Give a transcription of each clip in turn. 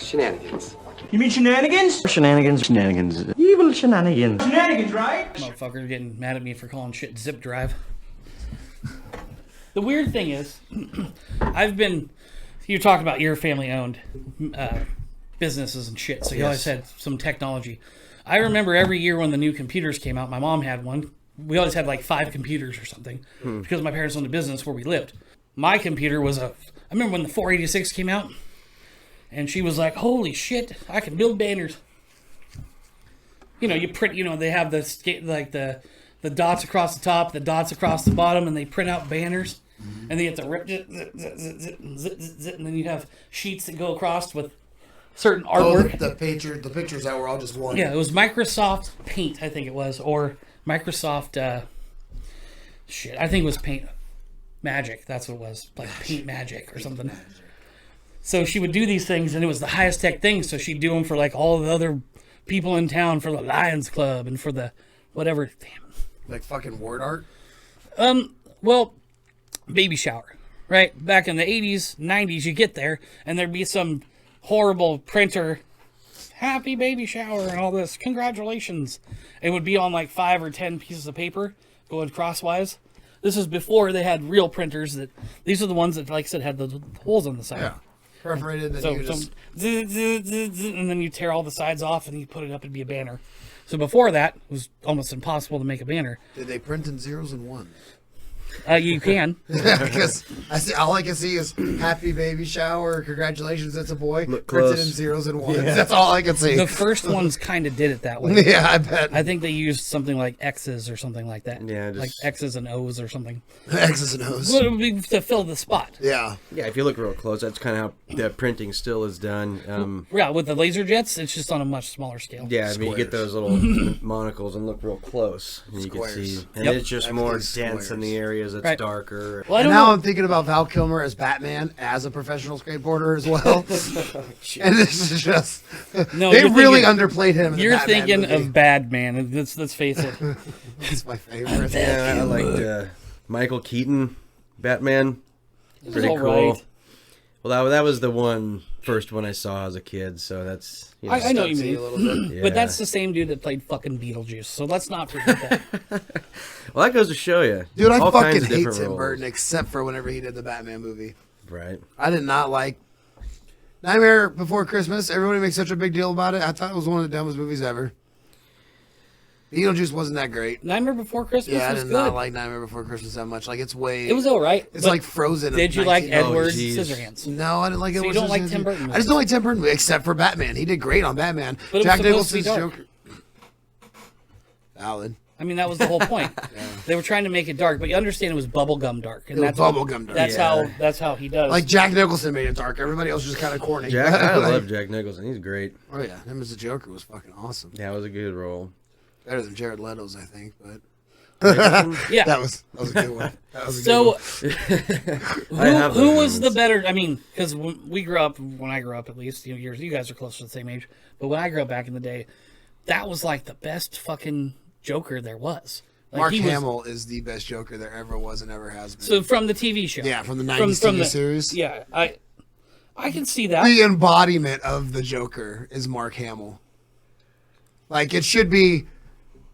Shenanigans. You mean shenanigans? Shenanigans. Evil shenanigans. Shenanigans, right? Motherfuckers getting mad at me for calling shit zip drive. The weird thing is, you talked about your family owned businesses and shit, so you always had some technology. I remember every year when the new computers came out, my mom had one. We always had like 5 computers or something because my parents owned a business where we lived. My computer was I remember when the 486 came out, and she was like, holy shit, I can build banners. You know, you print, they have the dots across the top, the dots across the bottom, and they print out banners. And they have to rip it, and then you have sheets that go across with certain artwork. The pictures that were all just one. Yeah, it was Microsoft Paint, I think it was, or Microsoft, I think it was Paint Magic. That's what it was, like Paint Magic or something. So she would do these things, and it was the highest tech thing. So she'd do them for like all the other people in town, for the Lions Club and for the whatever. Damn. Like fucking word art. Well, baby shower, right? Back in the 80s, 90s, you get there, and there'd be some horrible printer, happy baby shower and all this, congratulations. It would be on like 5 or 10 pieces of paper going crosswise. This is before they had real printers. These are the ones that, like I said, had the holes on the side. Yeah. Perforated, then you just... and then you tear all the sides off and you put it up and be a banner. So before that, it was almost impossible to make a banner. Did they print in zeros and ones? You can. Because all I can see is happy baby shower, congratulations, it's a boy. Look printed close. in zeros and ones. Yeah. That's all I can see. The first ones kind of did it that way. Yeah, I bet. I think they used something like X's or something like that. Yeah, like X's and O's or something. X's and O's. Well, it would be to fill the spot. Yeah. Yeah, if you look real close, that's kind of how the printing still is done. Yeah, with the laser jets, it's just on a much smaller scale. Yeah, I mean, you get those little monocles and look real close, and you can see. And it's just more dense in the areas that's darker. Well, and now I'm thinking about Val Kilmer as Batman, as a professional skateboarder as well. And this is just... No, they really underplayed him in the You're Batman thinking movie. of Bad Man. Let's face it. It's my favorite. Yeah, I liked Michael Keaton, Batman. Pretty all cool. right. Well, that was the first one I saw as a kid, so that's... I know what you mean. A little bit. Yeah. But that's the same dude that played fucking Beetlejuice, so let's not forget that. Well, that goes to show you. Dude, I all fucking kinds of hate different Tim roles. Burton except for whenever he did the Batman movie. Right. I did not like Nightmare Before Christmas. Everybody makes such a big deal about it. I thought it was one of the dumbest movies ever. Beetlejuice wasn't that great. Nightmare Before Christmas Yeah, I was did good. not like Nightmare Before Christmas that much. Like, it's way... It was all right. It's but like Frozen. Did you like Edward geez. Scissorhands? No, I didn't like Edward you don't like Scissorhands. Tim Burton I just don't like Tim Burton, except for Batman. He did great on Batman. But it was Jack supposed to be Nicholson's dark. Joker... Valid. I mean, that was the whole point. They were trying to make it dark, but you understand it was bubblegum dark. And It was that's bubblegum dark. That's how he does. Like, Jack Nicholson made it dark. Everybody else was just kind of corny. I Like- love Jack Nicholson. He's great. Oh, yeah. Him as the Joker was fucking awesome. Yeah, it was a good role. Better than Jared Leto's, I think, but... yeah. That was a good one. That was a good So, one. who was the better? I mean, because when I grew up at least, you guys are close to the same age, but when I grew up back in the day, that was like the best fucking Joker there was. Like, Mark Hamill is the best Joker there ever was and ever has been. So from the TV show. Yeah, from the 90s TV series. Yeah, I can see that. The embodiment of the Joker is Mark Hamill. Like, it should be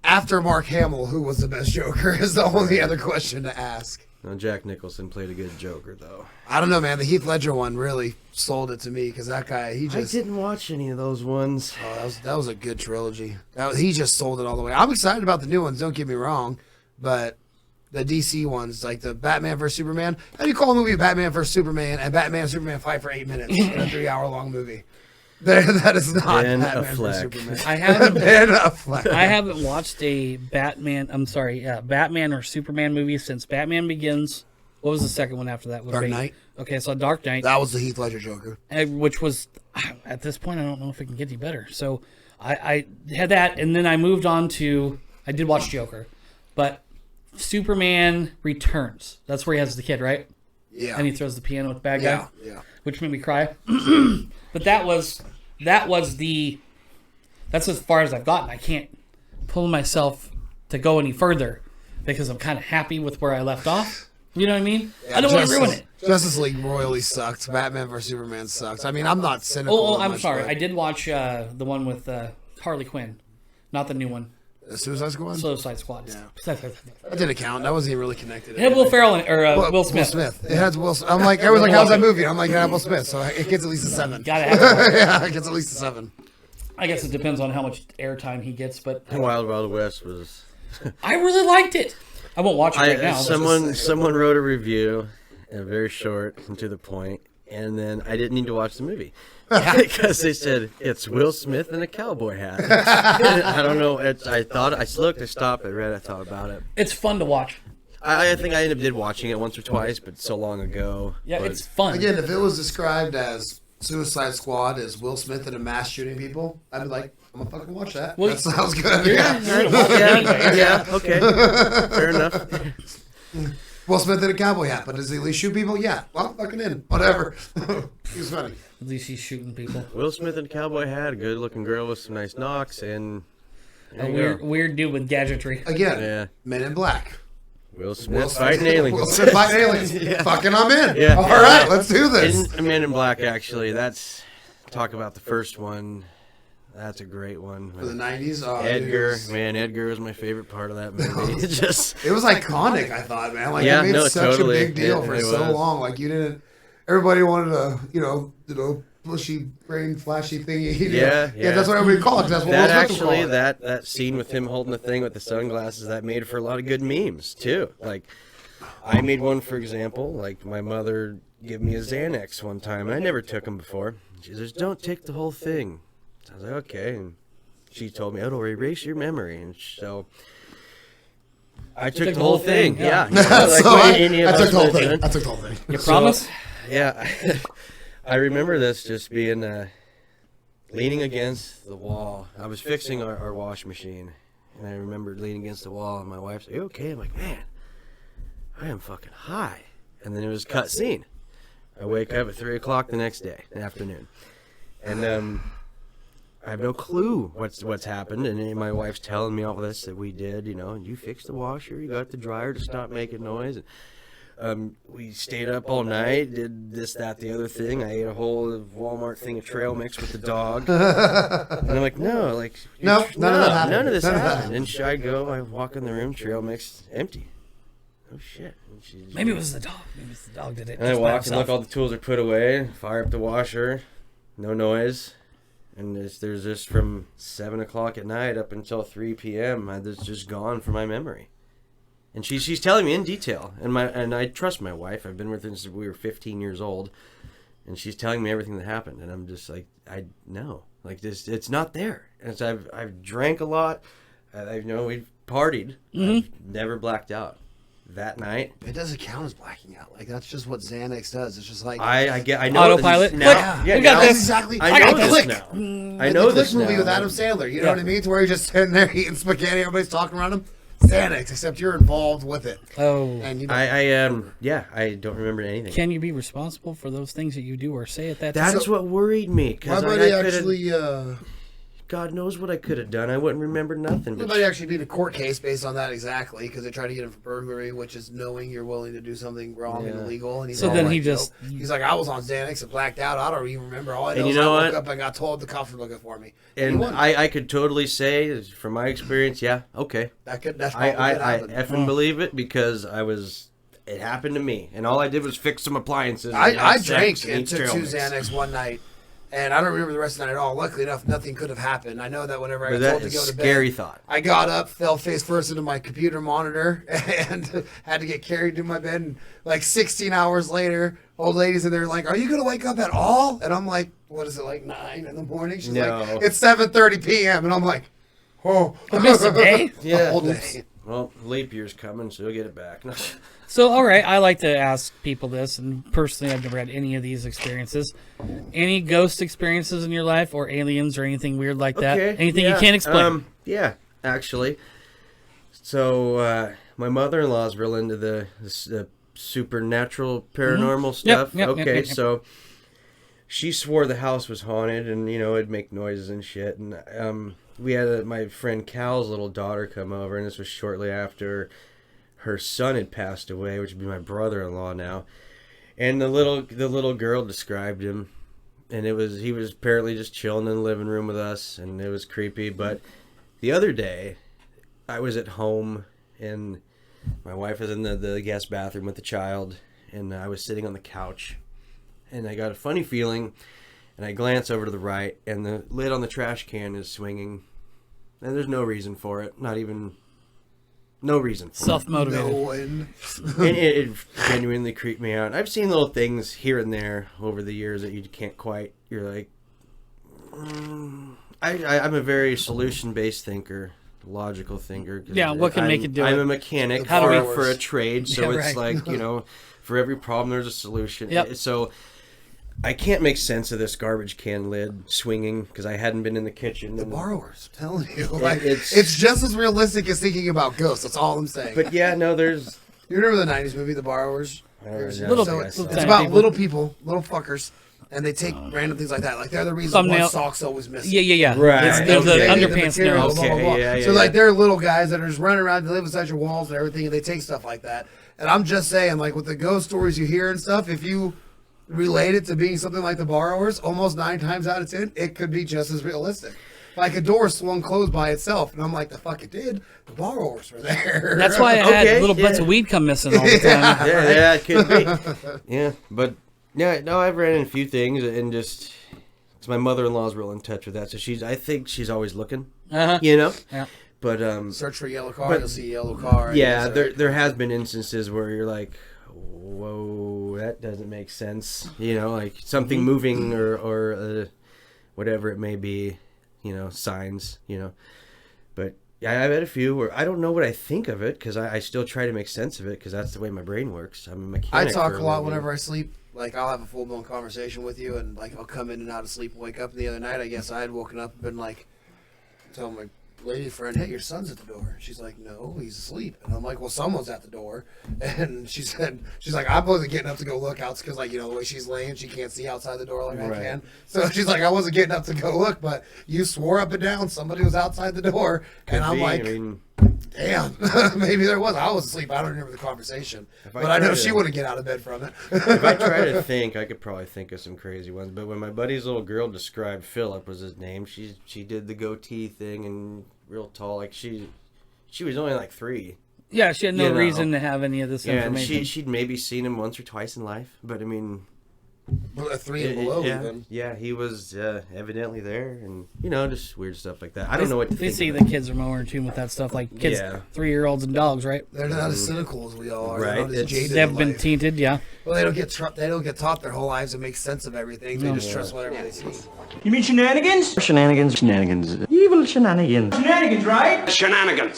after Mark Hamill, who was the best Joker, is the only other question to ask. No, Jack Nicholson played a good Joker, though. I don't know, man. The Heath Ledger one really sold it to me because that guy, he just... I didn't watch any of those ones. Oh, that was a good trilogy. He just sold it all the way. I'm excited about the new ones, don't get me wrong, but the DC ones, like the Batman vs. Superman, how do you call a movie Batman vs. Superman and Batman and Superman fight for 8 minutes in a 3-hour-long movie? That is not Ben Batman Affleck. vs. Superman. Ben Affleck. I haven't watched a Batman or Superman movie since Batman Begins. What was the second one after that? Dark Knight. Okay, so Dark Knight. That was the Heath Ledger Joker. Which was, at this point, I don't know if it can get any better. So I had that, and then I moved on to, I did watch Joker, but Superman Returns. That's where he has the kid, right? Yeah. And he throws the piano with the bad guy. Yeah. Which made me cry. But that's as far as I've gotten. I can't pull myself to go any further because I'm kind of happy with where I left off. You know what I mean? I don't want to ruin it. Justice League royally sucked. Batman vs Superman sucks. I mean, I'm not cynical. Oh, I'm sorry. I did watch the one with Harley Quinn, not the new one. The Suicide Squad? Suicide Squad. Yeah. That didn't count. That wasn't even really connected. It had Will Ferrell or Will Smith. It has Will Smith. I'm like, everyone's like, how's that movie? I'm like, it had Will Smith. So it gets at least a 7. Gotta have Yeah, it gets at least a 7. I guess it depends on how much airtime he gets, but Wild Wild West was. I really liked it. I won't watch it right now. Someone wrote a review, very short and to the point, and then I didn't need to watch the movie because they said it's Will Smith in a cowboy hat. I don't know. I looked, I stopped, I read, I thought about it. It's fun to watch. I think I did watching it once or twice, but so long ago. Yeah, but it's fun. Again, if it was described as Suicide Squad as Will Smith in a mass shooting people, I'd be like, I'm gonna fucking watch that. Well, that sounds good. You're Yeah. gonna watch it anyway. Yeah, okay, fair enough. Will Smith in a cowboy hat, but does he at least shoot people? Yeah. Well, fucking in. Whatever. He's funny. At least he's shooting people. Will Smith in a cowboy hat, a good-looking girl with some nice knocks, and A weird dude with gadgetry. Again, Yeah. Men in Black. Will Smith fighting aliens. Will Smith fighting aliens. Fucking I'm in. Yeah. All right, let's do this. And Men in Black, actually, that's talk about the first one. That's a great one. For the 90s. Oh, Edgar, dude, man, Edgar was my favorite part of that movie. It just, it was iconic, I thought, man. Like, Yeah, it made no, such totally. a big deal It for was. so long. Like, you didn't. Everybody wanted a, bushy brain, flashy thingy. Yeah. That's what everybody called it. That's what that Will Smith would actually, call it. that scene with him holding the thing with the sunglasses, that made for a lot of good memes too. Like, I made one, for example. Like, my mother gave me a Xanax one time, and I never took them before. She says, "Don't take the whole thing." So I was like, "Okay." And she told me, "It'll erase your memory," and so I took the whole thing. Yeah. So what any of I took us the whole would've thing. done. I took the whole thing. You promise? Yeah, I remember this just being leaning against the wall. I was fixing our wash machine, and I remember leaning against the wall, and my wife said, "You okay?" I'm like, "Man, I am fucking high." And then it was cut scene. I wake up at 3 o'clock the next day, afternoon, and I have no clue what's happened. And then my wife's telling me all this that we did, and you fixed the washer, you got the dryer to stop making noise. And, we stayed up all night, did this, that, the other thing. I ate a whole Walmart thing of trail mix with the dog. And I'm like, no, like, Nope, none of that happened. None of this None of that happened. And I go, I walk in the room, trail mix empty. Oh shit! And she's, Maybe it was the dog. Maybe it's the dog did it. and I just by walk and look, all himself. the tools are put away. Fire up the washer, no noise. And there's just from 7 o'clock at night up until 3 p.m. That's just gone from my memory. And she's telling me in detail, and I trust my wife. I've been with her since we were 15 years old, and she's telling me everything that happened. And I'm just like, I know, like this, it's not there. And so I've drank a lot. We've partied. I've never blacked out. That night, It doesn't count as blacking out. Like, that's just what Xanax does. It's just like I know Autopilot. this now. Yeah. Yeah, We got now- this. exactly. I know got this Click. now. I In know the this Click movie now. with Adam Sandler. You know Yeah. what I mean? It's where you're just sitting there eating spaghetti. Everybody's talking around him. Xanax, except you're involved with it. Oh. And you I don't remember anything. Can you be responsible for those things that you do or say at that time? That's what worried me. my Because buddy I could've- actually, God knows what I could have done. I wouldn't remember nothing. my But buddy actually beat a court case based on that exactly because they tried to get him for burglary, which is knowing you're willing to do something wrong and Yeah. illegal. And he's So all then like, he just- nope. He's like, I was on Xanax and blacked out. I don't even remember. All I know And is you know I woke what? up and got told the cops were looking for me. and he won. I could totally say, from my experience, yeah, okay. That's probably I what happened. effing believe it because it happened to me. And all I did was fix some appliances. and I have drank sex and and eat took trail 2 mix. Xanax one night, and I don't remember the rest of the night at all. Luckily enough, nothing could have happened. I know that whenever I But got that told to is go a to bed, scary thought. I got up, fell face first into my computer monitor, and had to get carried to my bed. And like 16 hours later, old ladies in there like, "Are you gonna wake up at all?" And I'm like, "What is it, like 9 in the morning?" She's No. like, "It's 7:30 p.m." And I'm like, "Oh, I missed a day? The whole day. Well, leap year's coming, so you'll get it back. So, all right, I like to ask people this, and personally, I've never had any of these experiences. Any ghost experiences in your life, or aliens, or anything weird like that? Anything you can't explain? Yeah, actually. So, my mother-in-law's real into the supernatural, paranormal stuff. Yep, Okay, yep. so she swore the house was haunted, and it'd make noises and shit. And we had my friend Cal's little daughter come over, and this was shortly after her son had passed away, which would be my brother-in-law now. And the little girl described him, and he was apparently just chilling in the living room with us, and it was creepy. But the other day, I was at home, and my wife was in the guest bathroom with the child, and I was sitting on the couch, and I got a funny feeling, and I glance over to the right, and the lid on the trash can is swinging, and there's no reason for it, no reason for Self-motivated. No, and it genuinely creeped me out. I've seen little things here and there over the years that you can't quite, you're like, I'm a very solution-based thinker. Logical thinker. Yeah, what can make it do I'm it? a mechanic How do we- for a trade, so Yeah, it's right. like, for every problem there's a solution. Yep. So I can't make sense of this garbage can lid swinging because I hadn't been in the kitchen. the and- borrowers, I'm telling you. Like, it's- it's just as realistic as thinking about ghosts. That's all I'm saying. But yeah, no, there's... You remember the 90s movie, The Borrowers? Little- So little it's tiny about people. little people, little fuckers, and they take random things like that. Like, they're the reason Thumbnail. one sock's always missing. Yeah. Right. It's the Okay. underpants material, nose. blah, blah, Okay, blah. yeah, So, yeah. like, they're little guys that are just running around, they live inside your walls and everything, and they take stuff like that. And I'm just saying, like, with the ghost stories you hear and stuff, if you relate it to being something like The Borrowers, almost 9 times out of 10, it could be just as realistic. Like, a door swung closed by itself, and I'm like, the fuck it did. The borrowers were there. That's why I had Okay, little butts yeah. of weed come missing all the time. Yeah, it could be. Yeah, but yeah, no, I've ran in a few things, and just because my mother-in-law's real in touch with that, so I think she's always looking, Uh-huh. Yeah. Yeah. But Search for a yellow car, But- you'll see a yellow car. yeah, It's a- there has been instances where you're like, whoa, that doesn't make sense, like something moving or whatever it may be, signs, But yeah, I've had a few where I don't know what I think of it because I still try to make sense of it because that's the way my brain works. I'm a mechanic. I talk for a lot living. whenever I sleep. Like, I'll have a full-blown conversation with you, and, like, I'll come in and out of sleep and wake up. And the other night, I guess I had woken up and been, like, telling my lady friend, hey, your son's at the door. She's like, no, he's asleep. And I'm like, well, someone's at the door. And she's like, I wasn't getting up to go look out because, like, the way she's laying, she can't see outside the door like I Right. can. So she's like, I wasn't getting up to go look, but you swore up and down somebody was outside the door. And I'm Could be, like, I mean, damn, maybe there was. I was asleep. I don't remember the conversation. If But I I know try she to- wouldn't get out of bed from it. if I try to think, I could probably think of some crazy ones. But when my buddy's little girl described Philip was his name, she did the goatee thing and real tall, like she was only like 3. Yeah, she had no You know. reason to have any of this Yeah, and information. she'd maybe seen him once or twice in life. But I mean, A 3 and below, yeah, even. yeah, he was evidently there, and just weird stuff like that. I don't know what to They think. see of the it. kids are more in tune with that stuff, like kids, Yeah. 3-year-olds and dogs, right? They're not as cynical as we all are. Right, They're not as it's- jaded They've in been life. tainted, yeah. Well, they don't get taught their whole lives to make sense of everything. They just trust whatever they see. You mean shenanigans? Shenanigans. Evil shenanigans. Shenanigans, right? Shenanigans.